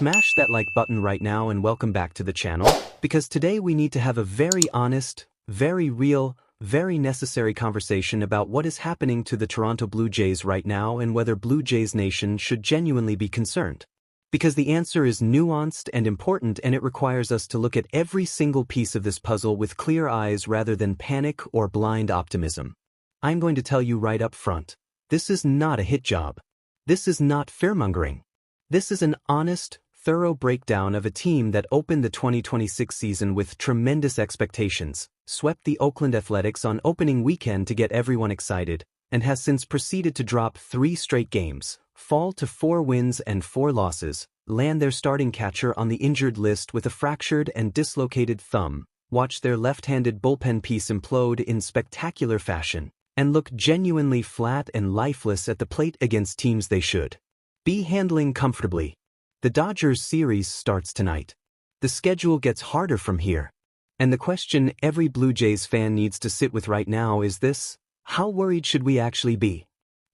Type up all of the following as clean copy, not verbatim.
Smash that like button right now and welcome back to the channel, because today we need to have a very honest, very real, very necessary conversation about what is happening to the Toronto Blue Jays right now and whether Blue Jays Nation should genuinely be concerned. Because the answer is nuanced and important, and it requires us to look at every single piece of this puzzle with clear eyes rather than panic or blind optimism. I'm going to tell you right up front, this is not a hit job. This is not fearmongering. This is an honest, thorough breakdown of a team that opened the 2026 season with tremendous expectations, swept the Oakland Athletics on opening weekend to get everyone excited, and has since proceeded to drop 3 straight games, fall to 4 wins and 4 losses, land their starting catcher on the injured list with a fractured and dislocated thumb, watch their left-handed bullpen piece implode in spectacular fashion, and look genuinely flat and lifeless at the plate against teams they should be handling comfortably. The Dodgers series starts tonight. The schedule gets harder from here. And the question every Blue Jays fan needs to sit with right now is this: how worried should we actually be?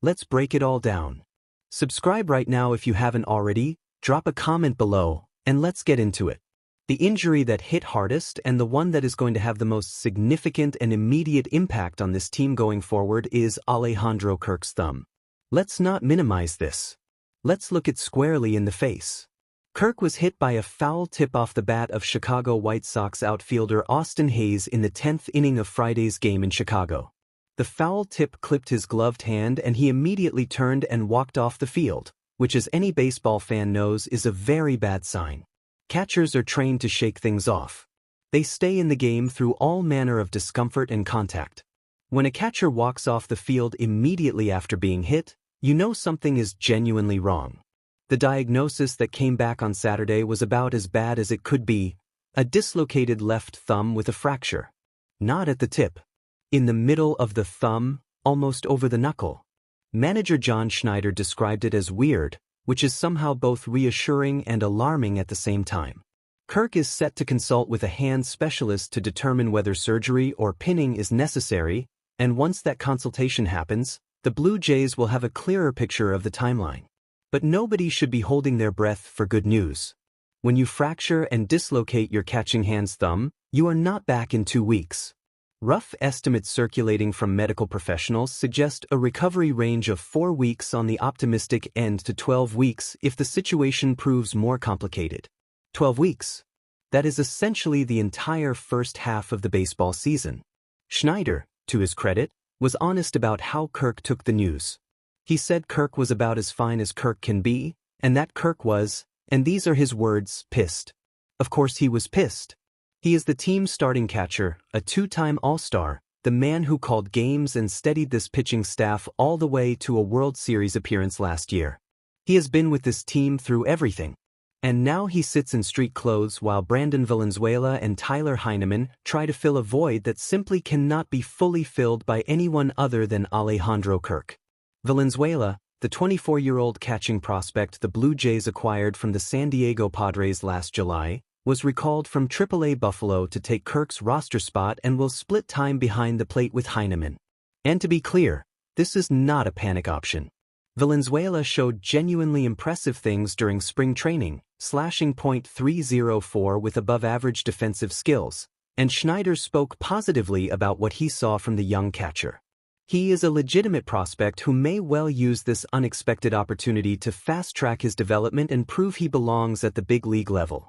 Let's break it all down. Subscribe right now if you haven't already, drop a comment below, and let's get into it. The injury that hit hardest and the one that is going to have the most significant and immediate impact on this team going forward is Alejandro Kirk's thumb. Let's not minimize this. Let's look it squarely in the face. Kirk was hit by a foul tip off the bat of Chicago White Sox outfielder Austin Hayes in the 10th inning of Friday's game in Chicago. The foul tip clipped his gloved hand and he immediately turned and walked off the field, which, as any baseball fan knows, is a very bad sign. Catchers are trained to shake things off. They stay in the game through all manner of discomfort and contact. When a catcher walks off the field immediately after being hit, you know something is genuinely wrong. The diagnosis that came back on Saturday was about as bad as it could be: a dislocated left thumb with a fracture. Not at the tip. In the middle of the thumb, almost over the knuckle. Manager John Schneider described it as weird, which is somehow both reassuring and alarming at the same time. Kirk is set to consult with a hand specialist to determine whether surgery or pinning is necessary, and once that consultation happens, the Blue Jays will have a clearer picture of the timeline. But nobody should be holding their breath for good news. When you fracture and dislocate your catching hand's thumb, you are not back in 2 weeks. Rough estimates circulating from medical professionals suggest a recovery range of 4 weeks on the optimistic end to 12 weeks if the situation proves more complicated. 12 weeks. That is essentially the entire first half of the baseball season. Schneider, to his credit, was honest about how Kirk took the news. He said Kirk was about as fine as Kirk can be, and that Kirk was, and these are his words, pissed. Of course he was pissed. He is the team's starting catcher, a 2-time All-Star, the man who called games and steadied this pitching staff all the way to a World Series appearance last year. He has been with this team through everything. And now he sits in street clothes while Brandon Valenzuela and Tyler Heineman try to fill a void that simply cannot be fully filled by anyone other than Alejandro Kirk. Valenzuela, the 24-year-old catching prospect the Blue Jays acquired from the San Diego Padres last July, was recalled from AAA Buffalo to take Kirk's roster spot and will split time behind the plate with Heineman. And to be clear, this is not a panic option. Valenzuela showed genuinely impressive things during spring training, slashing .304 with above-average defensive skills, and Schneider spoke positively about what he saw from the young catcher. He is a legitimate prospect who may well use this unexpected opportunity to fast-track his development and prove he belongs at the big league level.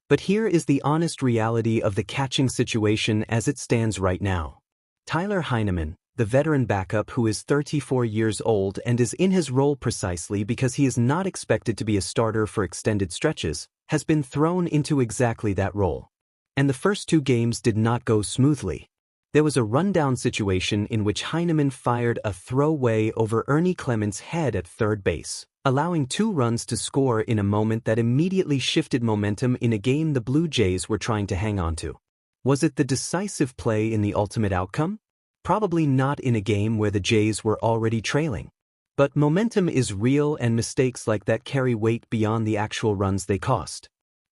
But here is the honest reality of the catching situation as it stands right now. Tyler Heineman, the veteran backup who is 34 years old and is in his role precisely because he is not expected to be a starter for extended stretches, has been thrown into exactly that role. And the first 2 games did not go smoothly. There was a rundown situation in which Heineman fired a throwaway over Ernie Clement's head at third base, allowing 2 runs to score in a moment that immediately shifted momentum in a game the Blue Jays were trying to hang on to. Was it the decisive play in the ultimate outcome? Probably not in a game where the Jays were already trailing. But momentum is real and mistakes like that carry weight beyond the actual runs they cost.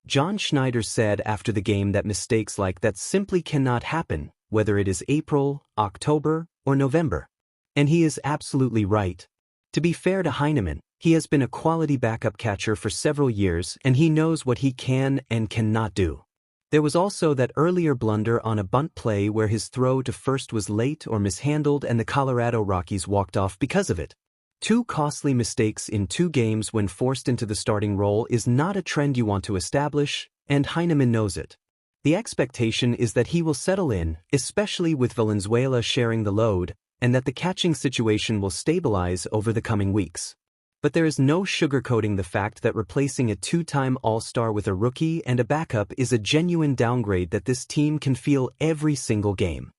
John Schneider said after the game that mistakes like that simply cannot happen, whether it is April, October, or November. And he is absolutely right. To be fair to Heineman, He has been a quality backup catcher for several years and he knows what he can and cannot do. There was also that earlier blunder on a bunt play where his throw to first was late or mishandled and the Colorado Rockies walked off because of it. 2 costly mistakes in 2 games when forced into the starting role is not a trend you want to establish, and Heineman knows it. The expectation is that he will settle in, especially with Valenzuela sharing the load, and that the catching situation will stabilize over the coming weeks. But there is no sugarcoating the fact that replacing a 2-time All-Star with a rookie and a backup is a genuine downgrade that this team can feel every single game.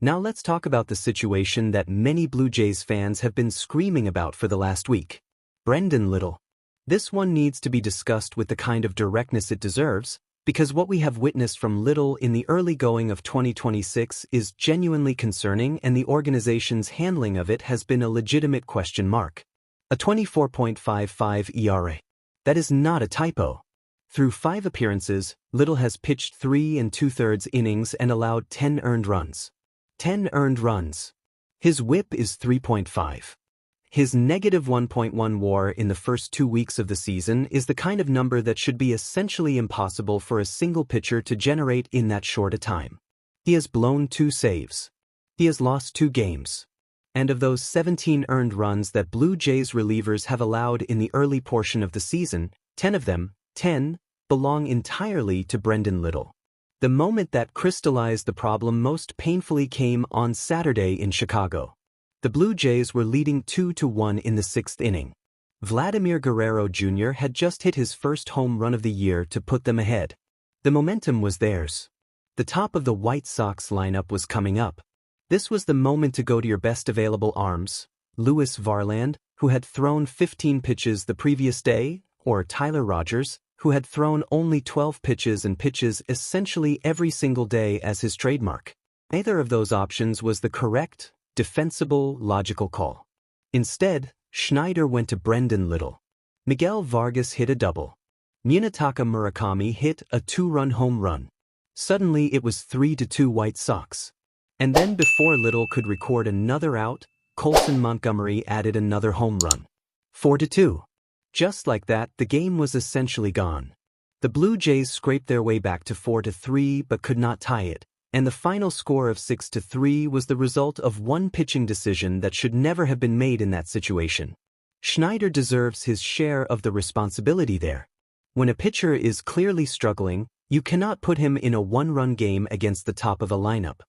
Now let's talk about the situation that many Blue Jays fans have been screaming about for the last week. Brendan Little. This one needs to be discussed with the kind of directness it deserves, because what we have witnessed from Little in the early going of 2026 is genuinely concerning and the organization's handling of it has been a legitimate question mark. A 24.55 ERA. That is not a typo. Through 5 appearances, Little has pitched 3 2/3 innings and allowed 10 earned runs. 10 earned runs. His WHIP is 3.5. His -1.1 WAR in the first 2 weeks of the season is the kind of number that should be essentially impossible for a single pitcher to generate in that short a time. He has blown 2 saves. He has lost 2 games. And of those 17 earned runs that Blue Jays relievers have allowed in the early portion of the season, 10 of them, 10, belong entirely to Brendan Little. The moment that crystallized the problem most painfully came on Saturday in Chicago. The Blue Jays were leading 2-1 in the 6th inning. Vladimir Guerrero Jr. had just hit his first home run of the year to put them ahead. The momentum was theirs. The top of the White Sox lineup was coming up. This was the moment to go to your best available arms, Lewis Varland, who had thrown 15 pitches the previous day, or Tyler Rogers, who had thrown only 12 pitches and pitches essentially every single day as his trademark. Neither of those options was the correct, defensible, logical call. Instead, Schneider went to Brendan Little. Miguel Vargas hit a double. Munetaka Murakami hit a 2-run home run. Suddenly it was 3-2 White Sox. And then before Little could record another out, Colson Montgomery added another home run. 4-2. Just like that, the game was essentially gone. The Blue Jays scraped their way back to 4-3 but could not tie it, and the final score of 6-3 was the result of one pitching decision that should never have been made in that situation. Schneider deserves his share of the responsibility there. When a pitcher is clearly struggling, you cannot put him in a 1-run game against the top of a lineup.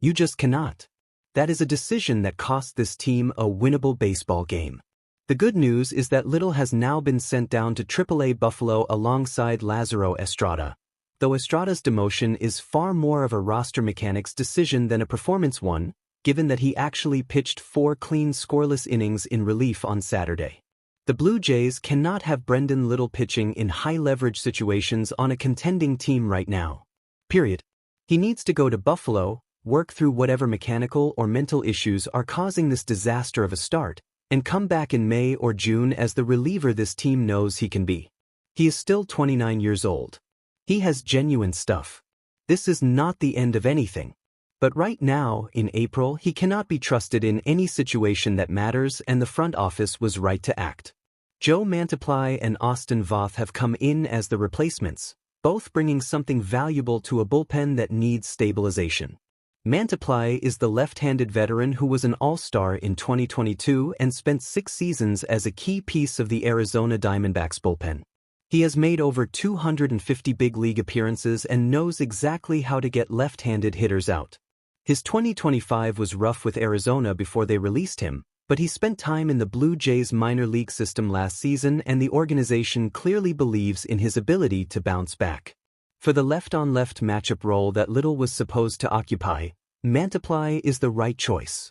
You just cannot. That is a decision that cost this team a winnable baseball game. The good news is that Little has now been sent down to AAA Buffalo alongside Lázaro Estrada, though Estrada's demotion is far more of a roster mechanics decision than a performance one, given that he actually pitched 4 clean scoreless innings in relief on Saturday. The Blue Jays cannot have Brendan Little pitching in high-leverage situations on a contending team right now. Period. He needs to go to Buffalo, work through whatever mechanical or mental issues are causing this disaster of a start, and come back in May or June as the reliever this team knows he can be. He is still 29 years old. He has genuine stuff. This is not the end of anything. But right now, in April, he cannot be trusted in any situation that matters, and the front office was right to act. Joe Mantiply and Austin Voth have come in as the replacements, both bringing something valuable to a bullpen that needs stabilization. Mantiply is the left-handed veteran who was an all-star in 2022 and spent 6 seasons as a key piece of the Arizona Diamondbacks bullpen. He has made over 250 big league appearances and knows exactly how to get left-handed hitters out. His 2025 was rough with Arizona before they released him, but he spent time in the Blue Jays minor league system last season and the organization clearly believes in his ability to bounce back. For the left-on-left matchup role that Little was supposed to occupy, Mantiply is the right choice.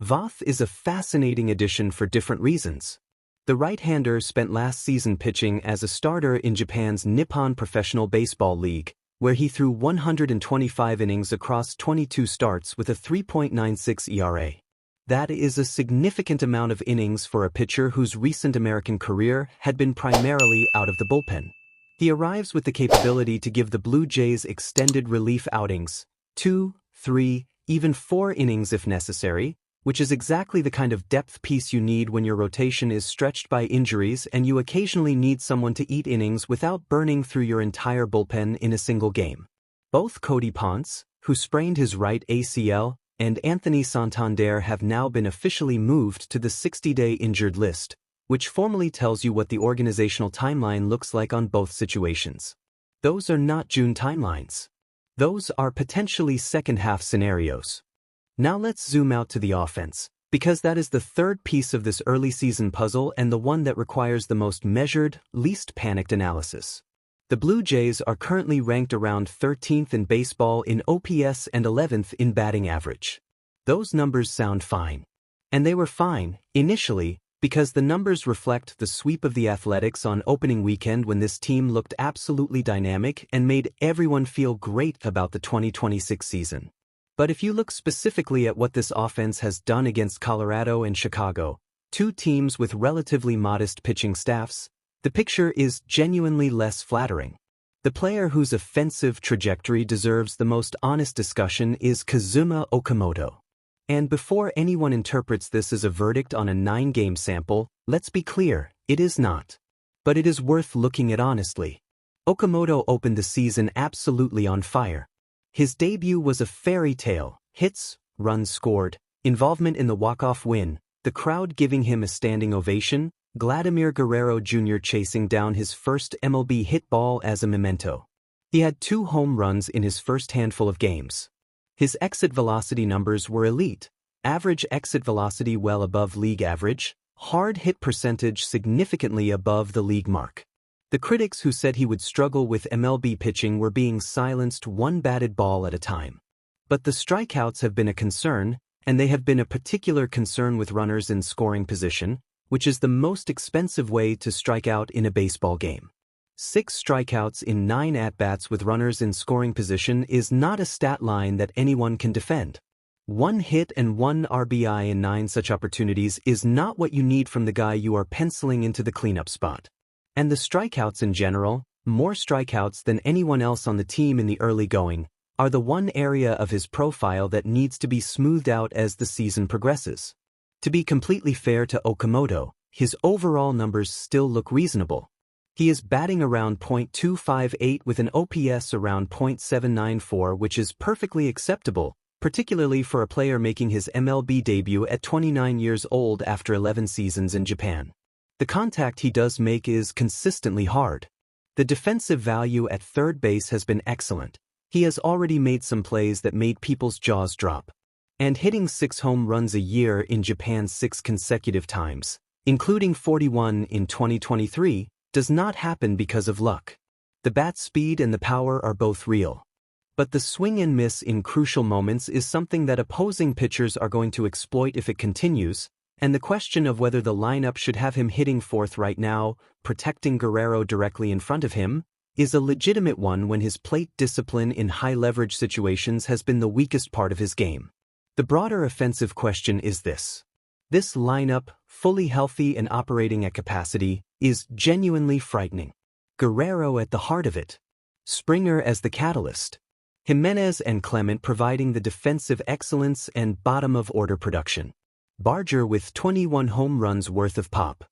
Voth is a fascinating addition for different reasons. The right-hander spent last season pitching as a starter in Japan's Nippon Professional Baseball League, where he threw 125 innings across 22 starts with a 3.96 ERA. That is a significant amount of innings for a pitcher whose recent American career had been primarily out of the bullpen. He arrives with the capability to give the Blue Jays extended relief outings, 2, 3, even 4 innings if necessary, which is exactly the kind of depth piece you need when your rotation is stretched by injuries and you occasionally need someone to eat innings without burning through your entire bullpen in a single game. Both Cody Ponce, who sprained his right ACL, and Anthony Santander have now been officially moved to the 60-day injured list, which formally tells you what the organizational timeline looks like on both situations. Those are not June timelines. Those are potentially second-half scenarios. Now let's zoom out to the offense, because that is the third piece of this early season puzzle and the one that requires the most measured, least panicked analysis. The Blue Jays are currently ranked around 13th in baseball in OPS and 11th in batting average. Those numbers sound fine. And they were fine, initially, because the numbers reflect the sweep of the Athletics on opening weekend when this team looked absolutely dynamic and made everyone feel great about the 2026 season. But if you look specifically at what this offense has done against Colorado and Chicago, two teams with relatively modest pitching staffs, the picture is genuinely less flattering. The player whose offensive trajectory deserves the most honest discussion is Kazuma Okamoto. And before anyone interprets this as a verdict on a 9-game sample, let's be clear, it is not. But it is worth looking at honestly. Okamoto opened the season absolutely on fire. His debut was a fairy tale: hits, runs scored, involvement in the walk-off win, the crowd giving him a standing ovation, Vladimir Guerrero Jr. chasing down his first MLB hit ball as a memento. He had 2 home runs in his first handful of games. His exit velocity numbers were elite, average exit velocity well above league average, hard hit percentage significantly above the league mark. The critics who said he would struggle with MLB pitching were being silenced one batted ball at a time. But the strikeouts have been a concern, and they have been a particular concern with runners in scoring position, which is the most expensive way to strike out in a baseball game. 6 strikeouts in 9 at-bats with runners in scoring position is not a stat line that anyone can defend. 1 hit and 1 RBI in 9 such opportunities is not what you need from the guy you are penciling into the cleanup spot. And the strikeouts in general, more strikeouts than anyone else on the team in the early going, are the one area of his profile that needs to be smoothed out as the season progresses. To be completely fair to Okamoto, his overall numbers still look reasonable. He is batting around .258 with an OPS around .794, which is perfectly acceptable, particularly for a player making his MLB debut at 29 years old after 11 seasons in Japan. The contact he does make is consistently hard. The defensive value at third base has been excellent. He has already made some plays that made people's jaws drop. And hitting 6 home runs a year in Japan 6 consecutive times, including 41 in 2023, does not happen because of luck. The bat speed and the power are both real. But the swing and miss in crucial moments is something that opposing pitchers are going to exploit if it continues, and the question of whether the lineup should have him hitting fourth right now, protecting Guerrero directly in front of him, is a legitimate one when his plate discipline in high-leverage situations has been the weakest part of his game. The broader offensive question is this. This lineup, fully healthy and operating at capacity, is genuinely frightening. Guerrero at the heart of it. Springer as the catalyst. Jimenez and Clement providing the defensive excellence and bottom-of-order production. Barger with 21 home runs worth of pop.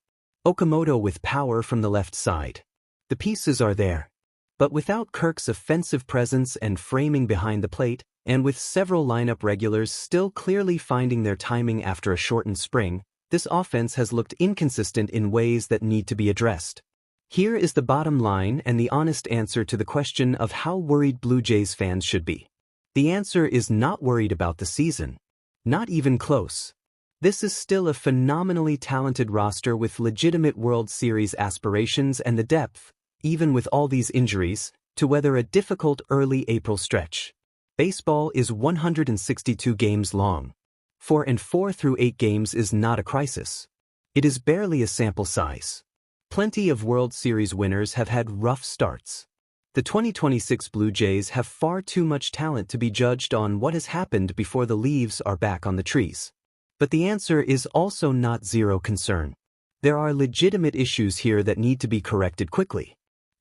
Okamoto with power from the left side. The pieces are there. But without Kirk's offensive presence and framing behind the plate, and with several lineup regulars still clearly finding their timing after a shortened spring, this offense has looked inconsistent in ways that need to be addressed. Here is the bottom line and the honest answer to the question of how worried Blue Jays fans should be. The answer is not worried about the season. Not even close. This is still a phenomenally talented roster with legitimate World Series aspirations and the depth, even with all these injuries, to weather a difficult early April stretch. Baseball is 162 games long. 4 and 4 through 8 games is not a crisis. It is barely a sample size. Plenty of World Series winners have had rough starts. The 2026 Blue Jays have far too much talent to be judged on what has happened before the leaves are back on the trees. But the answer is also not zero concern. There are legitimate issues here that need to be corrected quickly.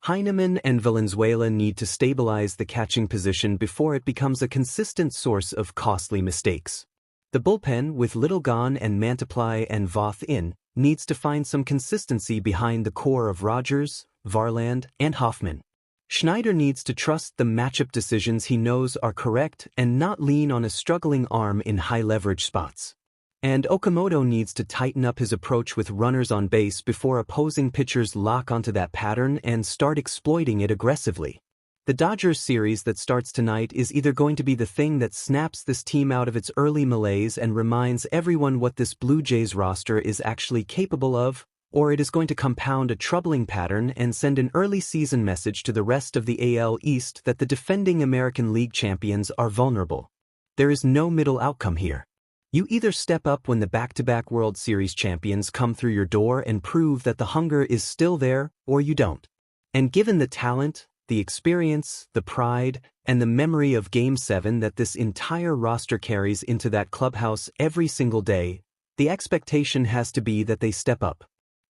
Heineman and Valenzuela need to stabilize the catching position before it becomes a consistent source of costly mistakes. The bullpen, with Littlegon and Mantiply and Voth in, needs to find some consistency behind the core of Rogers, Varland, and Hoffman. Schneider needs to trust the matchup decisions he knows are correct and not lean on a struggling arm in high-leverage spots. And Okamoto needs to tighten up his approach with runners on base before opposing pitchers lock onto that pattern and start exploiting it aggressively. The Dodgers series that starts tonight is either going to be the thing that snaps this team out of its early malaise and reminds everyone what this Blue Jays roster is actually capable of, or it is going to compound a troubling pattern and send an early season message to the rest of the AL East that the defending American League champions are vulnerable. There is no middle outcome here. You either step up when the back-to-back World Series champions come through your door and prove that the hunger is still there, or you don't. And given the talent, the experience, the pride, and the memory of Game 7 that this entire roster carries into that clubhouse every single day, the expectation has to be that they step up.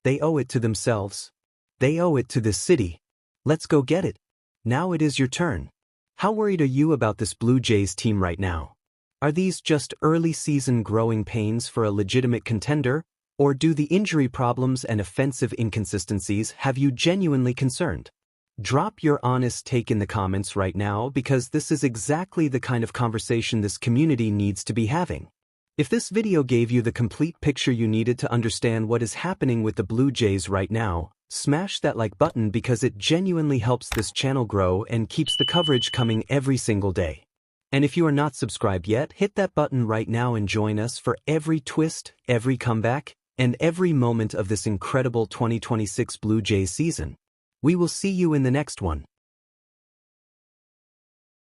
They owe it to themselves. They owe it to this city. Let's go get it. Now it is your turn. How worried are you about this Blue Jays team right now? Are these just early-season growing pains for a legitimate contender, or do the injury problems and offensive inconsistencies have you genuinely concerned? Drop your honest take in the comments right now, because this is exactly the kind of conversation this community needs to be having. If this video gave you the complete picture you needed to understand what is happening with the Blue Jays right now, smash that like button because it genuinely helps this channel grow and keeps the coverage coming every single day. And if you are not subscribed yet, hit that button right now and join us for every twist, every comeback, and every moment of this incredible 2026 Blue Jays season. We will see you in the next one.